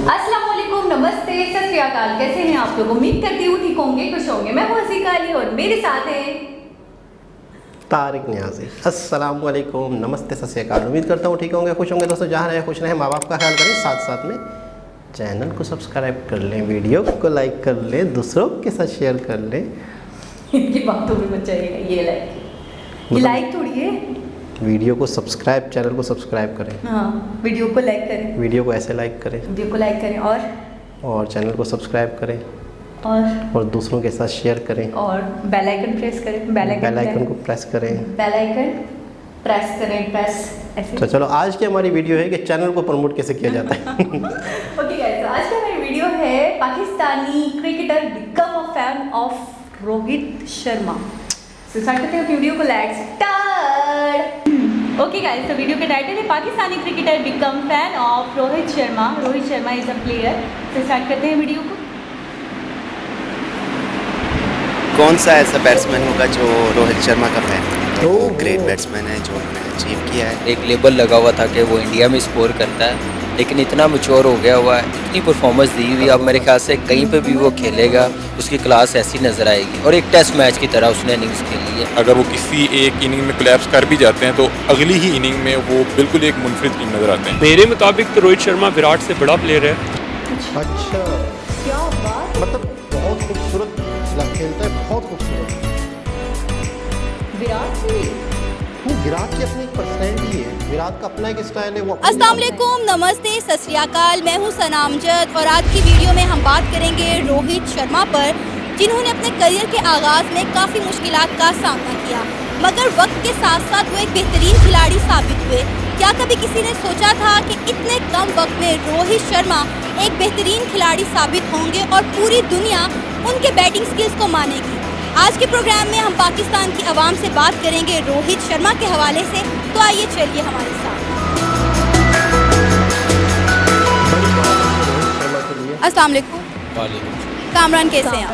अस्सलाम वालेकुम, नमस्ते, सत श्री अकाल। कैसे हैं आप लोग? उम्मीद करती हूँ ठीक होंगे, खुश होंगे। मैं हूँ हसीका अली और मेरे साथ हैं तारिक न्याजी। अस्सलाम वालेकुम, नमस्ते, सत श्री अकाल। उम्मीद करता हूँ ठीक होंगे, खुश होंगे। दोस्तों जहाँ रहें खुश रहें, माँ बाप का ख्याल करें, साथ साथ में चैनल को सब्सक्राइब कर लें, वीडियो को लाइक कर लें, दूसरों के साथ शेयर कर लें। इनकी बातों में मत जाइएगा। ये लाइक थोड़ी है। वीडियो को सब्सक्राइब, चैनल को सब्सक्राइब करें। हाँ, वीडियो को लाइक करें। वीडियो को ऐसे लाइक करें, वीडियो को लाइक करें और चैनल को सब्सक्राइब करें और दूसरों के साथ शेयर करें और बेल आइकन प्रेस करें। बेल आइकन को प्रेस करें। बेल आइकन प्रेस करें, प्रेस ऐसे। तो चलो, आज की हमारी वीडियो है कि चैनल को प्रमोट कैसे किया जाता है। ओके गाइस, तो आज की हमारी वीडियो है Pakistani cricketer become a fan of Rohit Sharma. तो स्टार्ट करते हैं वीडियो को। Let's start. ओके गाइस, तो वीडियो का टाइटल है Pakistani cricketer become fan of Rohit Sharma. Rohit Sharma is a player. तो स्टार्ट करते हैं वीडियो को। कौन सा ऐसा बैट्समैन होगा जो रोहित शर्मा का फैन है? तो वो ग्रेट बैट्समैन है जो उन्होंने अचीव किया है। एक लेबल लगा हुआ था कि वो इंडिया में स्कोर करता है, लेकिन इतना मैच्योर हो गया हुआ है, इतनी परफॉर्मेंस दी हुई, अब मेरे ख्याल से कहीं पे भी वो खेलेगा उसकी क्लास ऐसी नज़र आएगी। और एक टेस्ट मैच की तरह उसने इनिंग्स खेली है। अगर वो किसी एक इनिंग में कोलैप्स कर भी जाते हैं तो अगली ही इनिंग में वो बिल्कुल एक मुनफरिद टीम नजर आते हैं। मेरे मुताबिक तो रोहित शर्मा विराट से बड़ा प्लेयर है। अच्छा, क्या बात। मतलब बहुत खूबसूरत खेलता है, बहुत खूबसूरत। विराट से वो विराट की अपनी एक पर्सनैलिटी है, विराट का अपना एक स्टाइल है। वो अस्सलाम वालेकुम, नमस्ते, सत श्री अकाल। मैं हूं सनामजद और आज की वीडियो में हम बात करेंगे रोहित शर्मा पर, जिन्होंने अपने करियर के आगाज़ में काफ़ी मुश्किलात का सामना किया, मगर वक्त के साथ साथ वो एक बेहतरीन खिलाड़ी साबित हुए। क्या कभी किसी ने सोचा था कि इतने कम वक्त में रोहित शर्मा एक बेहतरीन खिलाड़ी साबित होंगे और पूरी दुनिया उनके बैटिंग स्किल्स को मानेगी? आज के प्रोग्राम में हम पाकिस्तान की आवाम से बात करेंगे रोहित शर्मा के हवाले से, तो आइए चलिए हमारे साथ। अस्सलाम वालेकुम। कामरान, कैसे हैं आप?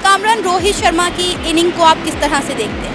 कामरान, रोहित शर्मा की इनिंग को आप किस तरह से देखते हैं?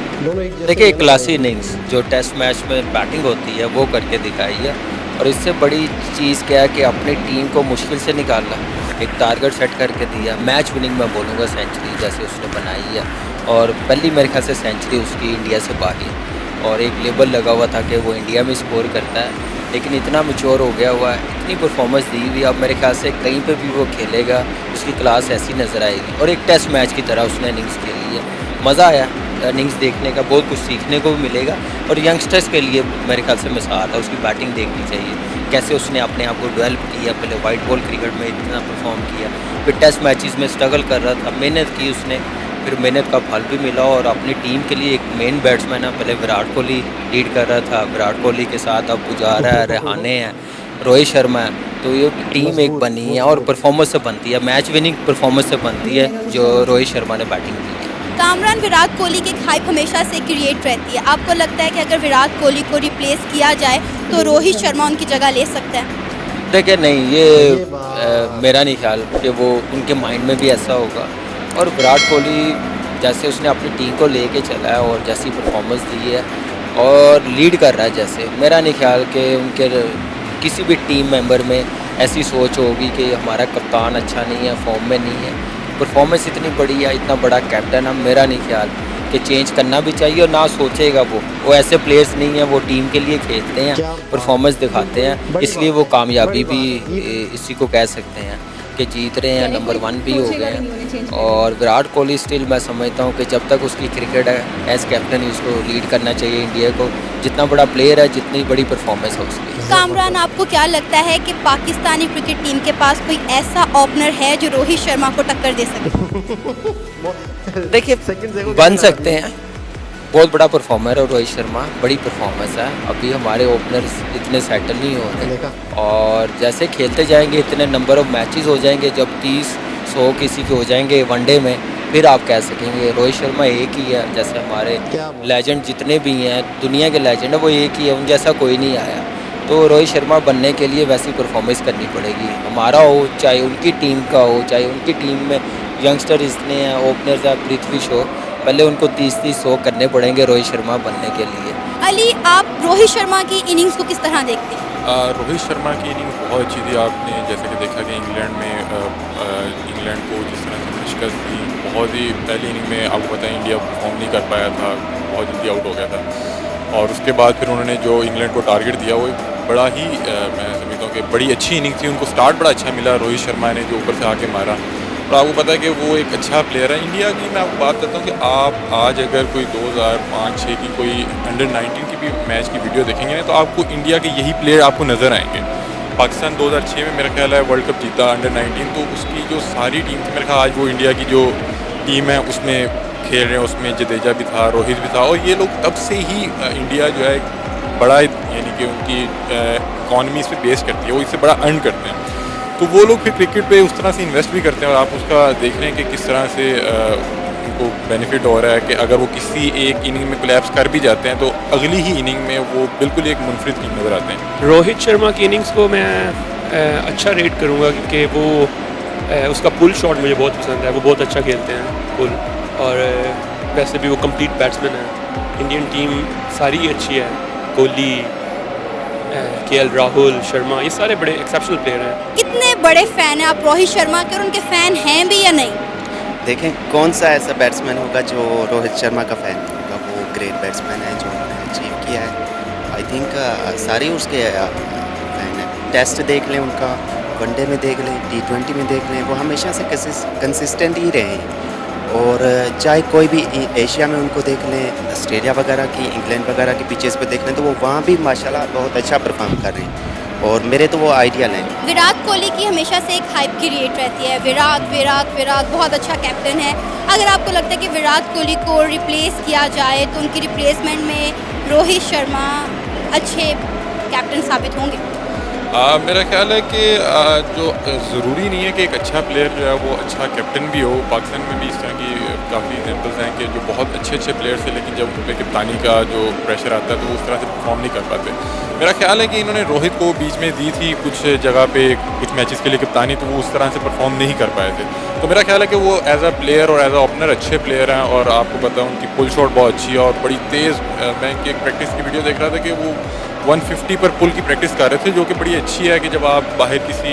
देखिए, एक क्लासी इनिंग्स जो टेस्ट मैच में बैटिंग होती है वो करके दिखाई है, और इससे बड़ी चीज़ क्या है कि अपनी टीम को मुश्किल से निकालना, एक टारगेट सेट करके दिया। मैच विनिंग मैं बोलूँगा सेंचुरी जैसे उसने बनाई है, और पहली मेरे ख्याल से सेंचुरी उसकी इंडिया से बाहर, और एक लेबल लगा हुआ था कि वो इंडिया में स्कोर करता है, लेकिन इतना मैच्योर हो गया हुआ है, इतनी परफॉर्मेंस दी हुई, अब मेरे ख्याल से कहीं पे भी वो खेलेगा उसकी क्लास ऐसी नज़र आएगी। और एक टेस्ट मैच की तरह उसने इनिंग्स खेली है। मज़ा आया इनिंग्स देखने का, बहुत कुछ सीखने को भी मिलेगा, और यंगस्टर्स के लिए मेरे ख्याल से मिसाल है। उसकी बैटिंग देखनी चाहिए, कैसे उसने अपने आप को डेवलप किया। पहले वाइट बॉल क्रिकेट में इतना परफॉर्म किया, फिर टेस्ट मैचेस में स्ट्रगल कर रहा था, मेहनत की उसने, फिर मेहनत का फल भी मिला, और अपनी टीम के लिए एक मेन बैट्समैन है। पहले विराट कोहली लीड कर रहा था, विराट कोहली के साथ अब पुजारा है, रहाणे हैं, रोहित शर्मा है, तो ये टीम एक बनी है और परफॉर्मेंस से बनती है, मैच विनिंग परफॉर्मेंस से बनती है जो रोहित शर्मा ने बैटिंग की। कामरान, विराट कोहली की हाइप हमेशा से क्रिएट रहती है। आपको लगता है कि अगर विराट कोहली को रिप्लेस किया जाए तो रोहित शर्मा उनकी जगह ले सकता है? देखिए, नहीं, ये मेरा नहीं ख्याल कि वो उनके माइंड में भी ऐसा होगा। और विराट कोहली जैसे उसने अपनी टीम को लेके चला है और जैसी परफॉर्मेंस दी है और लीड कर रहा है, जैसे मेरा नहीं ख्याल कि उनके किसी भी टीम मेंबर में ऐसी सोच होगी कि हमारा कप्तान अच्छा नहीं है, फॉर्म में नहीं है, परफॉर्मेंस इतनी बड़ी है, इतना बड़ा कैप्टन है, मेरा नहीं ख्याल कि चेंज करना भी चाहिए, और ना सोचेगा वो ऐसे प्लेयर्स नहीं हैं, वो टीम के लिए खेलते हैं, परफॉर्मेंस दिखाते हैं, इसलिए वो कामयाबी भी इसी को कह सकते हैं कि जीत रहे हैं, नंबर 1 भी हो गए हैं। और विराट कोहली स्टिल मैं समझता हूँ कि जब तक उसकी क्रिकेट है एज कैप्टन ही उसको लीड करना चाहिए इंडिया को, जितना बड़ा प्लेयर है जितनी बड़ी परफॉर्मेंस है उसकी। कामरान, आपको क्या लगता है कि पाकिस्तानी क्रिकेट टीम के पास कोई ऐसा ओपनर है जो रोहित शर्मा को टक्कर दे सके? देखिए, बन सकते हैं, बहुत बड़ा परफॉर्मर है रोहित शर्मा, बड़ी परफॉर्मेंस है। अभी हमारे ओपनर्स इतने सेटल नहीं हो रहे, और जैसे खेलते जाएंगे इतने नंबर ऑफ मैचेस हो जाएंगे, जब 30-100 किसी के हो जाएंगे वनडे में, फिर आप कह सकेंगे। रोहित शर्मा एक ही है, जैसे हमारे लेजेंड जितने भी हैं दुनिया के लेजेंड है वो एक ही है, उन जैसा कोई नहीं आया। तो रोहित शर्मा बनने के लिए वैसी परफॉर्मेंस करनी पड़ेगी, हमारा हो चाहे उनकी टीम का हो, चाहे उनकी टीम में यंगस्टर इतने हैं, ओपनर्स हैं, पृथ्वी शॉ, पहले उनको 30-30-100 करने पड़ेंगे रोहित शर्मा बनने के लिए। अली, आप रोहित शर्मा की इनिंग्स को किस तरह देखते हैं? रोहित शर्मा की इनिंग बहुत अच्छी थी। आपने जैसे कि देखा कि इंग्लैंड को जिस तरह से शिकस्त दी, बहुत ही पहली इनिंग में आपको पता है इंडिया परफॉर्म नहीं कर पाया था, बहुत जल्दी आउट हो गया था। और उसके बाद फिर उन्होंने जो इंग्लैंड को टारगेट दिया वो एक बड़ा ही मैं समझता हूँ कि बड़ी अच्छी इनिंग थी। उनको स्टार्ट बड़ा अच्छा मिला रोहित शर्मा ने जो ऊपर से आके मारा, और आपको पता है कि वो एक अच्छा प्लेयर है। इंडिया की मैं आपको बात करता हूँ कि आप आज अगर कोई 2005-06 की कोई अंडर-19 की भी मैच की वीडियो देखेंगे ना, तो आपको इंडिया के यही प्लेयर आपको नज़र आएंगे। पाकिस्तान 2006 में मेरा ख्याल है वर्ल्ड कप जीता अंडर-19, तो उसकी जो सारी टीम थी मेरा ख्याल आज वो इंडिया की जो टीम है उसमें खेल रहे हैं। उसमें जडेजा भी था, रोहित भी था, और ये लोग तब से ही इंडिया जो है बड़ा यानी कि उनकी इकॉनमी इस पर बेस करती है, वो इससे बड़ा अर्न करते हैं। तो वो लोग फिर क्रिकेट पे उस तरह से इन्वेस्ट भी करते हैं, और आप उसका देख रहे हैं कि किस तरह से उनको बेनिफिट हो रहा है कि अगर वो किसी एक इनिंग में कोलैप्स कर भी जाते हैं तो अगली ही इनिंग में वो बिल्कुल एक मुनफरिद टीम नज़र आते हैं। रोहित शर्मा की इनिंग्स को मैं अच्छा रेट करूँगा, क्योंकि वो उसका पुल शॉट मुझे बहुत पसंद है, वो बहुत अच्छा खेलते हैं पुल, और वैसे भी वो कंप्लीट बैट्समैन है। इंडियन टीम सारी अच्छी है, कोहली, केएल राहुल, शर्मा, ये सारे बड़े एक्सेप्शनल प्लेयर हैं। कितने बड़े फ़ैन हैं आप रोहित शर्मा के, और उनके फ़ैन हैं भी या नहीं? देखें कौन सा ऐसा बैट्समैन होगा जो रोहित शर्मा का फ़ैन होगा। वो ग्रेट बैट्समैन है जो उन्होंने अचीव किया है। आई थिंक सारे उसके फ़ैन हैं। टेस्ट देख लें उनका, वनडे में देख लें, T20 में देख लें, वो हमेशा से कंसिस्टेंट ही रहे हैं। और चाहे कोई भी एशिया में उनको देख लें, ऑस्ट्रेलिया वगैरह की, इंग्लैंड वगैरह की पिचेस पे देख लें, तो वो वहाँ भी माशाल्लाह बहुत अच्छा परफॉर्म कर रहे हैं, और मेरे तो वो आइडियल हैं। विराट कोहली की हमेशा से एक हाइप क्रिएट रहती है, विराट बहुत अच्छा कैप्टन है। अगर आपको लगता है कि विराट कोहली को रिप्लेस किया जाए तो उनकी रिप्लेसमेंट में रोहित शर्मा अच्छे कैप्टन साबित होंगे? मेरा ख्याल है कि जो ज़रूरी नहीं है कि एक अच्छा प्लेयर जो है वो अच्छा कैप्टन भी हो। पाकिस्तान में भी इस तरह की काफ़ी एग्जाम्पल्स हैं कि जो बहुत अच्छे प्लेयर्स हैं, लेकिन जब उन पर कप्तानी का जो प्रेशर आता है तो वो उस तरह से परफॉर्म नहीं कर पाते। मेरा ख्याल है कि इन्होंने रोहित को बीच में दी थी कुछ जगह पे कुछ मैचेस के लिए कप्तानी, तो वो उस तरह से परफॉर्म नहीं कर पाए थे। तो मेरा ख्याल है कि वो एज अ प्लेयर और एज अ ओपनर अच्छे प्लेयर हैं, और आपको पता है उनकी पुल शॉट बहुत अच्छी है और बड़ी तेज़। मैं एक प्रैक्टिस की वीडियो देख रहा था कि वो 150 पर पुल की प्रैक्टिस कर रहे थे, जो कि बड़ी अच्छी है कि जब आप बाहर किसी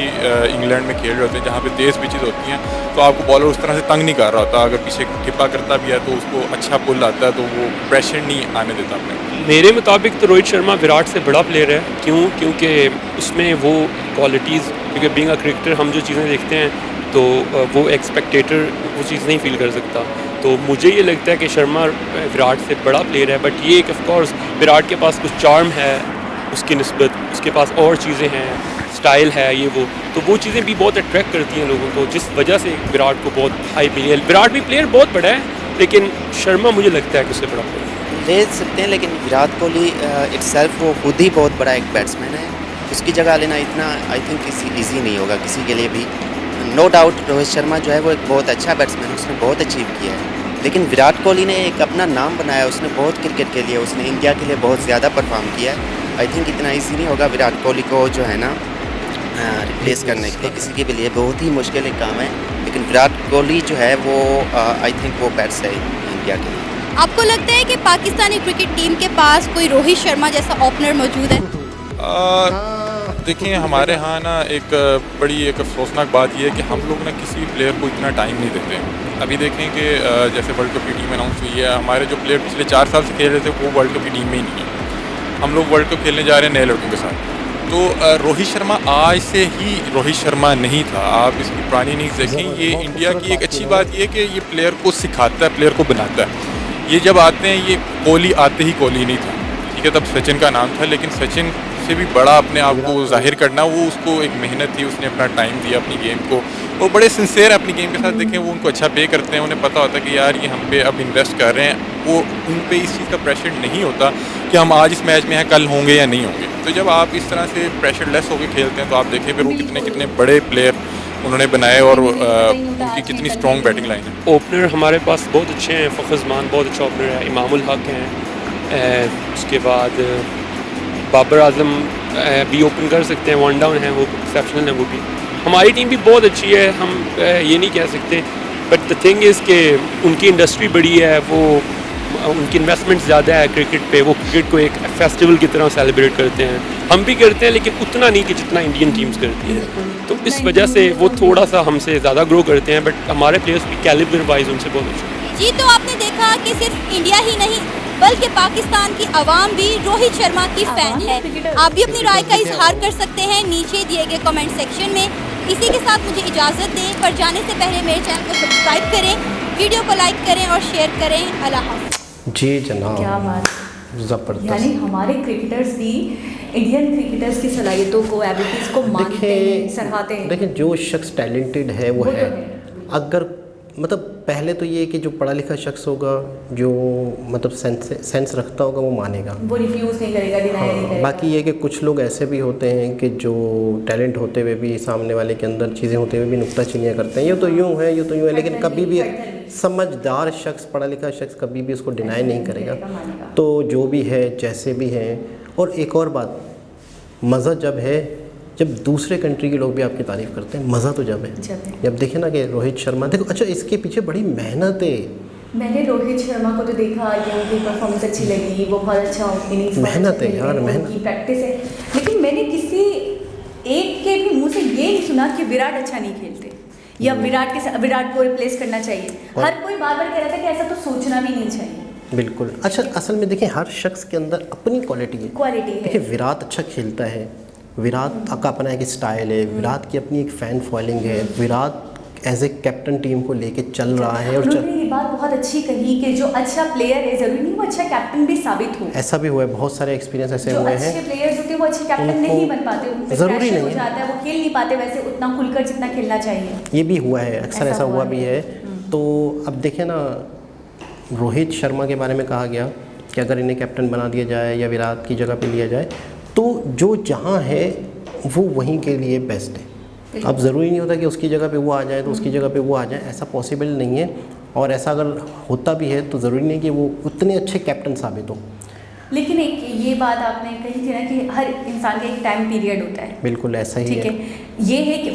इंग्लैंड में खेल रहे होते हैं जहाँ पे तेज़ पिचेस होती हैं, तो आपको बॉलर उस तरह से तंग नहीं कर रहा होता। अगर पीछे टिप्पा करता भी है तो उसको अच्छा पुल आता है, तो वो प्रेशर नहीं आने देता अपने। मेरे मुताबिक तो रोहित शर्मा विराट से बड़ा प्लेयर है। क्योंकि उसमें वो क्वालिटीज़, क्योंकि बीइंग अ क्रिकेटर हम जो चीज़ें देखते हैं तो वो एक स्पेक्टेटर वो चीज़ नहीं फील कर सकता। तो मुझे ये लगता है कि शर्मा विराट से बड़ा प्लेयर है, बट ये एक ऑफ कोर्स विराट के पास कुछ चार्म है उसकी निस्बत, उसके पास और चीज़ें हैं, स्टाइल है, ये वो, तो वो चीज़ें भी बहुत अट्रैक्ट करती हैं लोगों को, जिस वजह से विराट को बहुत हाई मिली है। विराट भी प्लेयर बहुत बड़ा है, लेकिन शर्मा मुझे लगता है कि उससे बड़ा प्लेयर ले सकते हैं, लेकिन विराट कोहली इटसेल्फ वो खुद ही बहुत बड़ा एक बैट्समैन है। उसकी जगह लेना इतना आई थिंक ईजी नहीं होगा किसी के लिए भी। नो डाउट रोहित शर्मा जो है वो एक बहुत अच्छा बैट्समैन है, उसने बहुत अचीव किया है, लेकिन विराट कोहली ने एक अपना नाम बनाया, उसने बहुत क्रिकेट के लिए, उसने इंडिया के लिए बहुत ज़्यादा परफॉर्म किया है। आई थिंक इतना ईजी नहीं होगा विराट कोहली को जो है ना रिप्लेस करने के लिए, किसी के भी लिए बहुत ही मुश्किल एक काम है, लेकिन विराट कोहली जो है वो आई थिंक वो बेस्ट है इंडिया के लिए। आपको लगता है कि पाकिस्तानी क्रिकेट टीम के पास कोई रोहित शर्मा जैसा ओपनर मौजूद है? देखिए हमारे यहाँ ना एक बड़ी एक अफसोसनाक बात यह है कि हम लोग ना किसी प्लेयर को इतना टाइम नहीं देते। अभी देखें कि जैसे वर्ल्ड कप की टीम अनाउंस हुई है, हमारे जो प्लेयर पिछले 4 साल से खेल रहे थे वो वर्ल्ड कप की टीम में ही नहीं है। हम लोग वर्ल्ड कप खेलने जा रहे हैं नए लड़कों के साथ। तो रोहित शर्मा आज से ही रोहित शर्मा नहीं था। आप इसकी पुरानी इनिंग्स देखें, ये इंडिया की एक अच्छी बात ये है कि ये प्लेयर को सिखाता है, प्लेयर को बनाता है। ये जब आते हैं, ये कोहली आते ही कोहली नहीं था, ठीक है, तब सचिन का नाम था, लेकिन सचिन से भी बड़ा अपने आप को जाहिर करना, वो उसको एक मेहनत थी, उसने अपना टाइम दिया अपनी गेम को, और बड़े सिंसेयर अपनी गेम के साथ। देखें वो उनको अच्छा पे करते हैं, उन्हें पता होता है कि यार ये हम पे अब इन्वेस्ट कर रहे हैं, वो उन पे इस चीज़ का प्रेशर नहीं होता कि हम आज इस मैच में हैं, कल होंगे या नहीं होंगे। तो जब आप इस तरह से प्रेशर लेस होकर खेलते हैं तो आप देखें फिर वो कितने बड़े प्लेयर उन्होंने बनाए और उनकी कितनी स्ट्रॉन्ग बैटिंग लाइन है। ओपनर हमारे पास बहुत अच्छे हैं। फ़खर ज़मान बहुत अच्छा ओपनर है, इमामुल हक हैं, उसके बाद बाबर आजम भी ओपन कर सकते हैं, वन डाउन है, वो एक्सेप्शनल है वो भी। हमारी टीम भी बहुत अच्छी है, हम ये नहीं कह सकते, बट द थिंग इज़ कि उनकी इंडस्ट्री बड़ी है, वो उनकी इन्वेस्टमेंट ज़्यादा है क्रिकेट पे, वो क्रिकेट को एक फेस्टिवल की तरह सेलिब्रेट करते हैं। हम भी करते हैं लेकिन उतना नहीं कि जितना इंडियन टीम्स करती हैं, तो इस वजह से वो थोड़ा सा हमसे ज़्यादा ग्रो करते हैं, बट हमारे प्लेयर्स भी कैलिबर वाइज उनसे बहुत अच्छे हैं। जी, तो आपने देखा कि सिर्फ इंडिया ही नहीं बल्कि पाकिस्तान की आवाम भी रोहित शर्मा की फैन है। आप भी अपनी राय का इजहार कर सकते हैं नीचे दिए गए कमेंट सेक्शन में। इसी के साथ मुझे इजाज़त दें, पर जाने से पहले मेरे चैनल को सब्सक्राइब करें, वीडियो को लाइक करें और शेयर करें। अल्लाह हाफ़िज़। जी जनाब, क्या बात, ज़बरदस्त। यानी हमारे क्रिकेटर्स भी इंडियन क्रिकेटर्स की सलाहियतों को, एबिलिटीज़ को मानते हैं, सराहते हैं। देखिए जो शख्स टैलेंटेड है वो वो तो है। है। अगर मतलब पहले तो ये कि जो पढ़ा लिखा शख्स होगा, जो मतलब सेंस रखता होगा, वो मानेगा, वो रिफ्यूज़ नहीं करेगा, डिनाई नहीं करेगा। बाकी ये कि कुछ लोग ऐसे भी होते हैं कि जो टैलेंट होते हुए भी सामने वाले के अंदर चीज़ें होते हुए भी नुक्ताचीनियाँ करते हैं, ये तो यूँ है, ये तो यूँ है, लेकिन कभी भी समझदार शख्स, पढ़ा लिखा शख्स कभी भी उसको डिनाई नहीं करेगा। तो जो भी है, जैसे भी हैं। और एक और बात, मज़ा जब है जब दूसरे कंट्री के लोग भी आपकी तारीफ़ करते हैं, मज़ा तो जब है जब देखें ना कि रोहित शर्मा, देखो अच्छा इसके पीछे बड़ी मेहनत है। मैंने रोहित शर्मा को तो देखा कि उनकी परफॉर्मेंस अच्छी लगी, वो बहुत अच्छा इनिंग्स, मेहनत है यार, मेहनत की प्रैक्टिस है, लेकिन मैंने किसी एक के भी मुंह से ये नहीं सुना कि विराट अच्छा नहीं खेलते या विराट को रिप्लेस करना चाहिए। हर कोई बार बार कह रहा था कि ऐसा तो सोचना भी नहीं चाहिए। बिल्कुल। अच्छा असल में देखें हर शख्स के अंदर अपनी क्वालिटी है। देखिए विराट अच्छा खेलता है, विराट का अपना एक स्टाइल है, विराट की अपनी एक फ़ैन फॉलोइंग है, Virat as a captain team को लेके चल रहा है। और उन्होंने ये बात बहुत अच्छी कही कि जो अच्छा प्लेयर है ज़रूरी नहीं वो अच्छा कैप्टन भी साबित हो। ऐसा भी हुआ है, बहुत सारे एक्सपीरियंस ऐसे हुए हैं। जो अच्छे प्लेयर्स होते हैं वो अच्छे कैप्टन नहीं बन पाते, उन पे ज़रूरी प्रेशर नहीं हो जाता है, वो खेल नहीं पाते वैसे उतना खुलकर जितना खेलना चाहिए। ये भी हुआ है, अक्सर ऐसा हुआ भी है। तो अब देखें ना, रोहित शर्मा के बारे में कहा गया कि अगर इन्हें कैप्टन बना दिया जाए या विराट की जगह पे लिया जाए तो जो जहाँ है वो वहीं के लिए बेस्ट है। अब ज़रूरी नहीं होता कि उसकी जगह पे वो आ जाए तो उसकी जगह पे वो आ जाए, ऐसा पॉसिबल नहीं है। और ऐसा अगर होता भी है तो ज़रूरी नहीं कि वो उतने अच्छे कैप्टन साबित हो। लेकिन एक ये बात आपने कही थी ना कि हर इंसान का एक टाइम पीरियड होता है। बिल्कुल ऐसा ही ठीक है। ये है कि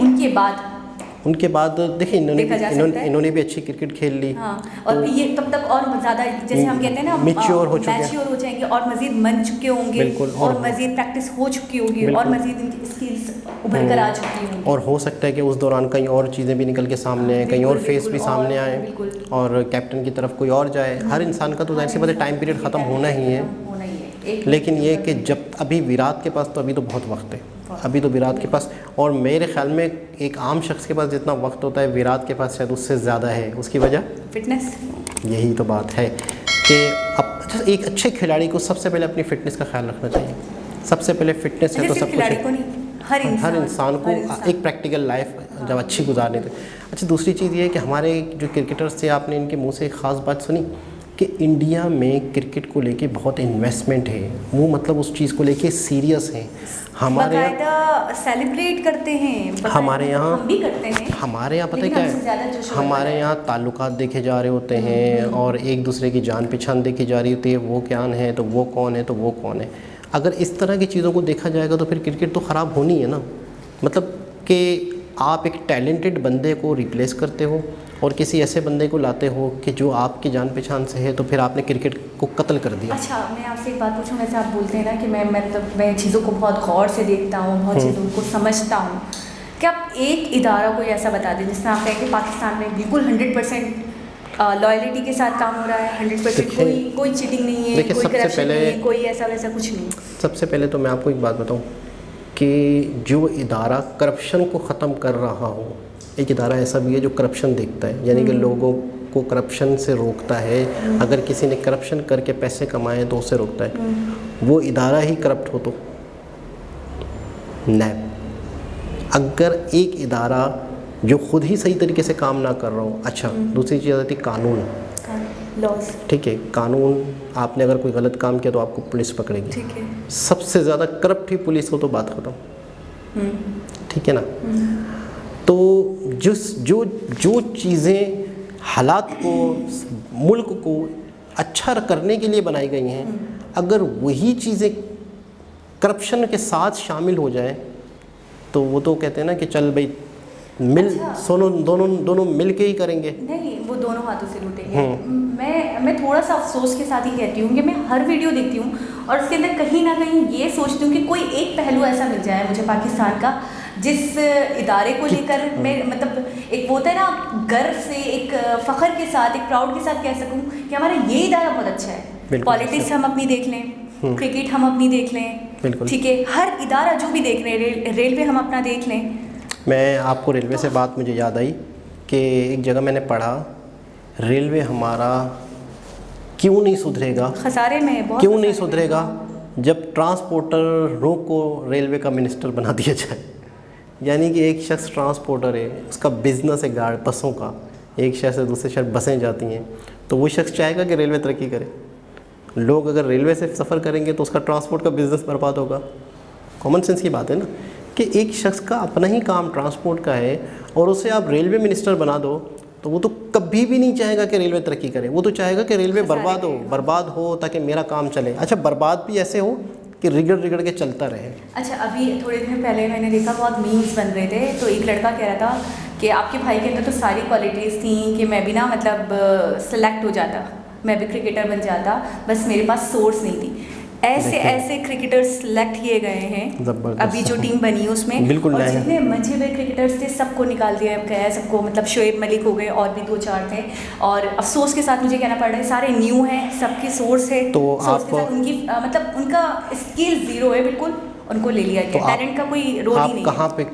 उनके बाद देखिए इन्होंने भी अच्छी क्रिकेट खेल ली। हाँ, और ये तब तक और ज़्यादा जैसे हम कहते हैं ना मैच्योर हो जाएंगे और मज़ीद मन चुके होंगे और मज़ीद प्रैक्टिस हो चुकी होगी और मज़ीद इनकी स्किल्स उभर कर आ चुकी होंगी। और हो सकता है कि उस दौरान कहीं और चीज़ें भी निकल के सामने आए, कहीं और फेस भी सामने आए और कैप्टन की तरफ कोई और जाए। हर इंसान का तो जाहिर सी बात है टाइम पीरियड ख़त्म होना ही है। लेकिन ये कि जब अभी विराट के पास तो अभी तो बहुत वक्त है, अभी तो विराट के पास, और मेरे ख्याल में एक आम शख्स के पास जितना वक्त होता है विराट के पास शायद उससे ज़्यादा है। उसकी वजह फिटनेस। यही तो बात है कि अब एक अच्छे खिलाड़ी को सबसे पहले अपनी फ़िटनेस का ख्याल रखना चाहिए। सबसे पहले फ़िटनेस है तो सब कुछ है। हर इंसान को एक प्रैक्टिकल लाइफ जब अच्छी गुजारने थे। अच्छा दूसरी चीज़ ये है कि हमारे जो क्रिकेटर्स थे, आपने इनके मुँह से एक ख़ास बात सुनी कि इंडिया में क्रिकेट को लेके बहुत इन्वेस्टमेंट है, वो मतलब उस चीज़ को लेके सीरियस हैं। हमारे यहाँ सेलिब्रेट करते हैं, हमारे यहाँ हम भी करते हैं। हमारे यहाँ पता है क्या है, हमारे यहाँ ताल्लुकात देखे जा रहे होते हैं और एक दूसरे की जान पहचान देखी जा रही होती है, वो क्या है तो वो कौन है तो वो कौन है। अगर इस तरह की चीज़ों को देखा जाएगा तो फिर क्रिकेट तो ख़राब होनी है ना। मतलब कि आप एक टैलेंटेड बंदे को रिप्लेस करते हो और किसी ऐसे बंदे को लाते हो कि जो आपकी जान पहचान से है, तो फिर आपने क्रिकेट को कत्ल कर दिया। अच्छा मैं आपसे एक बात पूछूं, वैसे आप बोलते हैं ना कि मैं चीज़ों को बहुत गौर से देखता हूँ, बहुत चीज़ों को समझता हूँ। क्या आप एक इदारा कोई ऐसा बता दें जिसमें आप कहें कि पाकिस्तान में बिल्कुल 100% लॉयल्टी के साथ काम हो रहा है, 100% कोई चीटिंग नहीं है, कोई करप्शन नहीं है, कोई ऐसा वैसा कुछ नहीं? सबसे पहले तो मैं आपको एक बात बताऊँ कि जो इदारा करप्शन को ख़त्म कर रहा हो, एक इदारा ऐसा भी है जो करप्शन देखता है, यानी कि लोगों को करप्शन से रोकता है। अगर किसी ने करप्शन करके पैसे कमाए तो उससे रोकता है। वो इदारा ही करप्ट हो तो नैब। अगर एक इदारा जो खुद ही सही तरीके से काम ना कर रहा हो, अच्छा दूसरी चीज़ आती कानून, लॉज, ठीक है, कानून, आपने अगर कोई गलत काम किया तो आपको पुलिस पकड़ेगी, ठीक है। सबसे ज़्यादा करप्ट ही पुलिस हो तो बात ख़त्म, ठीक है ना। तो जो चीज़ें हालात को, मुल्क को अच्छा करने के लिए बनाई गई हैं, अगर वही चीज़ें करप्शन के साथ शामिल हो जाए तो वो तो कहते हैं ना कि चल भाई दोनों मिल के ही करेंगे। नहीं, वो दोनों हाथों से लूटेंगे। मैं थोड़ा सा अफसोस के साथ ही कहती हूँ कि मैं हर वीडियो देखती हूँ और उसके अंदर कहीं ना कहीं ये सोचती हूँ कि कोई एक पहलू ऐसा मिल जाए मुझे पाकिस्तान का, जिस इदारे को लेकर मैं मतलब एक वो होता है ना, गर्व से, एक फ़ख्र के साथ, एक प्राउड के साथ कह सकूँ कि हमारा ये इदारा बहुत अच्छा है। पॉलिटिक्स हम अपनी देख लें, क्रिकेट हम अपनी देख लें, ठीक है, हर इदारा जो भी देख रहे हैं, रेलवे हम अपना देख लें। मैं आपको रेलवे से बात मुझे याद आई कि एक जगह मैंने पढ़ा, रेलवे हमारा क्यों नहीं सुधरेगा, खसारे में बहुत क्यों नहीं सुधरेगा जब ट्रांसपोर्टर रो को रेलवे का मिनिस्टर बना दिया जाए। यानी कि एक शख्स ट्रांसपोर्टर है, उसका बिज़नेस है गाड़ी बसों का, एक शहर से दूसरे शहर बसें जाती हैं, तो वो शख्स चाहेगा कि रेलवे तरक्की करे। लोग अगर रेलवे से सफ़र करेंगे तो उसका ट्रांसपोर्ट का बिज़नेस बर्बाद होगा। कॉमन सेंस की बात है ना कि एक शख्स का अपना ही काम ट्रांसपोर्ट का है और उसे आप रेलवे मिनिस्टर बना दो तो वो तो कभी भी नहीं चाहेगा कि रेलवे तरक्की करे, वो तो चाहेगा कि रेलवे बर्बाद हो ताकि मेरा काम चले। अच्छा, बर्बाद भी ऐसे हो कि रिगड़ के चलता रहे। अच्छा, अभी थोड़े दिन पहले मैंने देखा बहुत मीम्स बन रहे थे, तो एक लड़का कह रहा था कि आपके भाई के अंदर तो सारी क्वालिटीज़ थी कि मैं भी ना मतलब सेलेक्ट हो जाता, मैं भी क्रिकेटर बन जाता, बस मेरे पास सोर्स नहीं थी। ऐसे क्रिकेटर्स सेलेक्ट किए गए हैं अभी जो टीम बनी है उसमें, बिल्कुल, और जितने मंझे हुए क्रिकेटर्स थे सबको निकाल दिया गया है, सबको मतलब शोएब मलिक हो गए और भी 2-4 थे, और अफसोस के साथ मुझे कहना पड़ रहा है सारे न्यू हैं, सबकी सोर्स है, तो सोर्स के साथ उनकी मतलब उनका स्किल ज़ीरो है बिल्कुल, उनको ले लिया गया, टैलेंट का कोई रोल ही नहीं है। आप कहाँ पे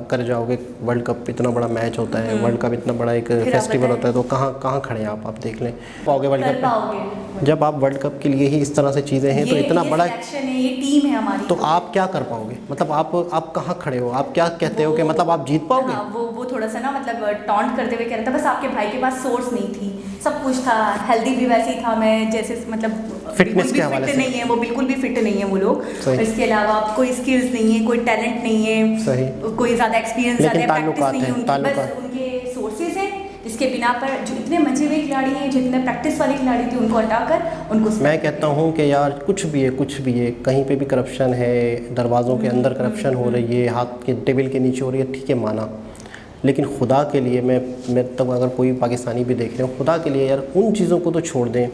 कर जाओगे? वर्ल्ड कप इतना बड़ा मैच होता है, वर्ल्ड कप इतना बड़ा एक फेस्टिवल होता है, तो कहाँ खड़े हैं आप देख लें, पाओगे वर्ल्ड कप? जब आप वर्ल्ड कप के लिए ही इस तरह से चीज़ें हैं तो इतना बड़ा एक्शन है, ये टीम है हमारी, तो आप क्या कर पाओगे? मतलब आप कहाँ खड़े हो? आप क्या कहते हो कि मतलब आप जीत पाओगे? हाँ, वो थोड़ा सा ना मतलब टॉन्ट करते हुए कह रहा था बस आपके भाई के पास सोर्स नहीं थी, सब कुछ था, हेल्दी भी वैसे ही था, मैं जैसे मतलब फिटनेस के हवाले से नहीं है वो, बिल्कुल भी फिट नहीं है वो लोग, इसके अलावा कोई स्किल्स नहीं है, कोई टैलेंट नहीं है, सही, कोई ज़्यादा एक्सपीरियंस, ज़्यादा प्रैक्टिस नहीं है उनकी, बस उनके सोर्सेज हैं जिसके बिना पर जो इतने मंझे हुए खिलाड़ी हैं, जो इतने प्रैक्टिस वाले खिलाड़ी थे, उनको हटाकर उनको, मैं कहता हूँ कि यार कुछ भी है, कहीं पे भी करप्शन है, दरवाज़ों के अंदर करप्शन हो रही है, हाथ के टेबल के नीचे हो रही है, ठीक है माना, लेकिन खुदा के लिए मैं तब अगर कोई पाकिस्तानी भी देख रहे हो, खुदा के लिए यार उन चीज़ों को तो छोड़ दें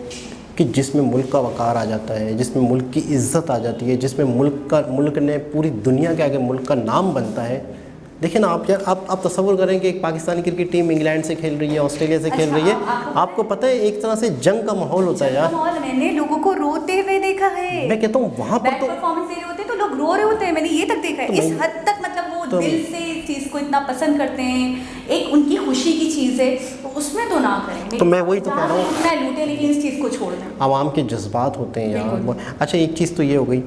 कि जिसमें मुल्क का वक़ार आ जाता है, जिसमें मुल्क की इज़्ज़त आ जाती है, जिसमें मुल्क ने पूरी दुनिया के आगे मुल्क का नाम बनता है। देखिए ना आप यार, आप तसव्वुर करें कि एक पाकिस्तानी क्रिकेट टीम इंग्लैंड से खेल रही है, ऑस्ट्रेलिया से खेल रही है, आपको पता है एक तरह से जंग का माहौल होता है यार। मैंने लोगों को रोते हुए देखा है, मैं कहता हूँ वहाँ पर तो परफॉर्मेंस दे रहे होते हैं तो लोग रो रहे होते हैं, मैंने ये तक देखा है, इस हद तक मतलब वो दिल से इस चीज़ को इतना पसंद करते हैं, एक उनकी खुशी की चीज़ है, तो उसमें तो ना करें। तो मैं वही तो कह रहा हूँ, इतना लूटे लेकिन इस चीज़ को छोड़ दें। आवाम के जज्बात होते हैं यार। अच्छा, एक चीज़ तो ये हो गई,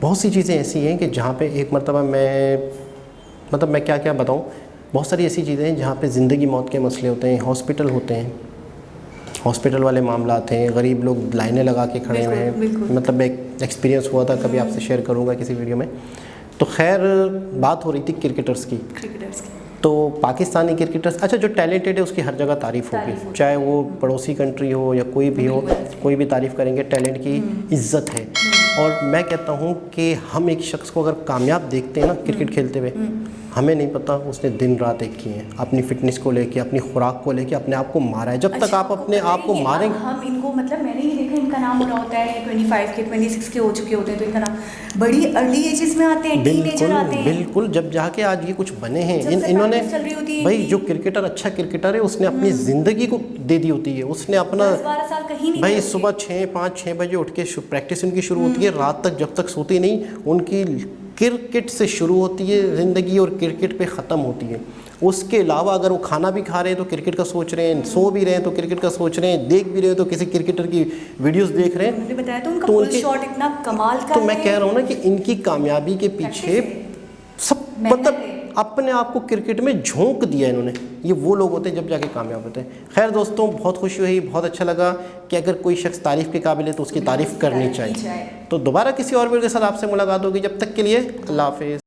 बहुत सी चीज़ें ऐसी हैं कि जहाँ पे एक मरतबा मैं क्या बताऊँ, बहुत सारी ऐसी चीज़ें हैं जहाँ पे ज़िंदगी मौत के मसले होते हैं, हॉस्पिटल होते हैं, हॉस्पिटल वाले मामलात हैं, गरीब लोग लाइनें लगा के खड़े हुए हैं, मतलब एक एक्सपीरियंस हुआ था, कभी आपसे शेयर करूँगा किसी वीडियो में। तो खैर बात हो रही थी क्रिकेटर्स की, तो पाकिस्तानी क्रिकेटर्स, अच्छा जो टैलेंटेड है उसकी हर जगह तारीफ़ होगी, चाहे वो पड़ोसी कंट्री हो या कोई भी हो, कोई भी तारीफ़ करेंगे, टैलेंट की इज़्ज़त है। और मैं कहता हूँ कि हम एक शख्स को अगर कामयाब देखते हैं ना क्रिकेट खेलते हुए, हमें नहीं पता उसने दिन रात एक की है, अपनी फिटनेस को लेके, अपनी खुराक को लेके अपने आप को मारा है। जब तक आप अपने आप को मारेंगे, हम इनको मतलब मैंने ये देखा इनका नाम हो रहा होता है 25 के 26 के हो चुके होते हैं, तो इनका नाम बड़ी अर्ली एजेस में आते हैं, टीनेजर आते हैं, बिल्कुल जब जाके आज ये कुछ बने हैं, इन्होंने भाई जो क्रिकेटर अच्छा क्रिकेटर है उसने अपनी ज़िंदगी को दे दी होती है, उसने अपना 12 साल कहीं नहीं, भाई सुबह 5-6 बजे उठ के प्रैक्टिस उनकी शुरू होती है, रात तक जब तक सोती नहीं, उनकी क्रिकेट से शुरू होती है ज़िंदगी और क्रिकेट पे ख़त्म होती है। उसके अलावा अगर वो खाना भी खा रहे हैं तो क्रिकेट का सोच रहे हैं, सो भी रहे हैं तो क्रिकेट का सोच रहे हैं, देख भी रहे हैं तो किसी क्रिकेटर की वीडियोस देख रहे हैं। मैंने बताया तो उनका फुल शॉट इतना कमाल का तो मैं कह रहा हूँ ना कि इनकी कामयाबी के पीछे सब मतलब अपने आप को क्रिकेट में झोंक दिया इन्होंने। ये वो लोग होते हैं जब जाके कामयाब होते हैं। खैर दोस्तों, बहुत खुशी हुई, बहुत अच्छा लगा कि अगर कोई शख्स तारीफ़ के काबिल है तो उसकी तारीफ़ करनी चाहिए। तो दोबारा किसी और वीडियो के साथ आपसे मुलाकात होगी, जब तक के लिए अल्लाह हाफ़िज़।